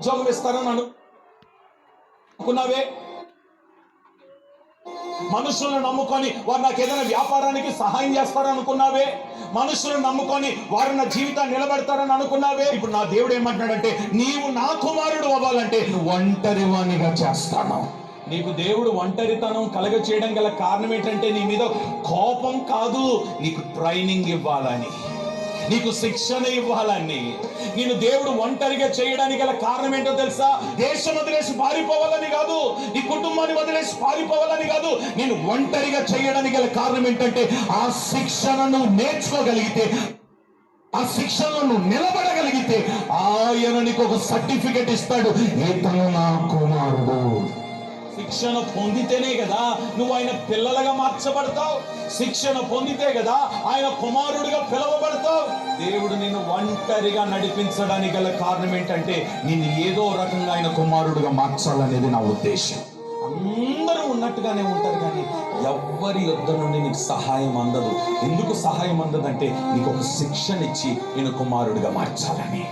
ఉద్యోగం ఇస్తారని అనుకున్నావే, మనుషులను నమ్ముకొని వారు నాకు ఏదైనా వ్యాపారానికి సహాయం చేస్తారనుకున్నావే, మనుషులను నమ్ముకొని వారు నా జీవితాన్ని నిలబెడతారని అనుకున్నావే. ఇప్పుడు నా దేవుడు ఏమంటున్నాడంటే, నీవు నా కుమారుడు అవ్వాలంటే ఒంటరి వాణిగా చేస్తాను. నీకు దేవుడు ఒంటరితనం కలగ చేయడం గల కారణం ఏంటంటే, నీ మీద కోపం కాదు, నీకు ట్రైనింగ్ ఇవ్వాలని, నీకు శిక్షణ ఇవ్వాలని. నేను దేవుడు ఒంటరిగా చేయడానికి గల కారణం ఏంటో తెలుసా? దేశం వదిలేసి పారిపోవాలని కాదు, నీ కుటుంబాన్ని వదిలేసి పారిపోవాలని కాదు. నేను ఒంటరిగా చేయడానికి గల కారణం ఏంటంటే, ఆ శిక్షణను నేర్చుకోగలిగితే, ఆ శిక్షణను నిలబడగలిగితే ఆయన నీకు ఒక సర్టిఫికెట్ ఇస్తాడు, ఇతను నా కుమారుడు. శిక్షణ పొందితేనే కదా నువ్వు ఆయన పిల్లలుగా మార్చబడతావు. శిక్షణ పొందితే కదా ఆయన కుమారుడిగా పిలవబడతావు. దేవుడు నిన్ను ఒంటరిగా నడిపించడానికి గల కారణం ఏంటంటే, నిన్ను ఏదో రకంగా ఆయన కుమారుడిగా మార్చాలనేది నా ఉద్దేశం. అందరూ ఉన్నట్టుగానే ఉంటారు, కానీ ఎవ్వరి యొద్ద నుండి నీకు సహాయం అందదు. ఎందుకు సహాయం అందదంటే, నీకు ఒక శిక్షణ ఇచ్చి నేను కుమారుడిగా మార్చాలని.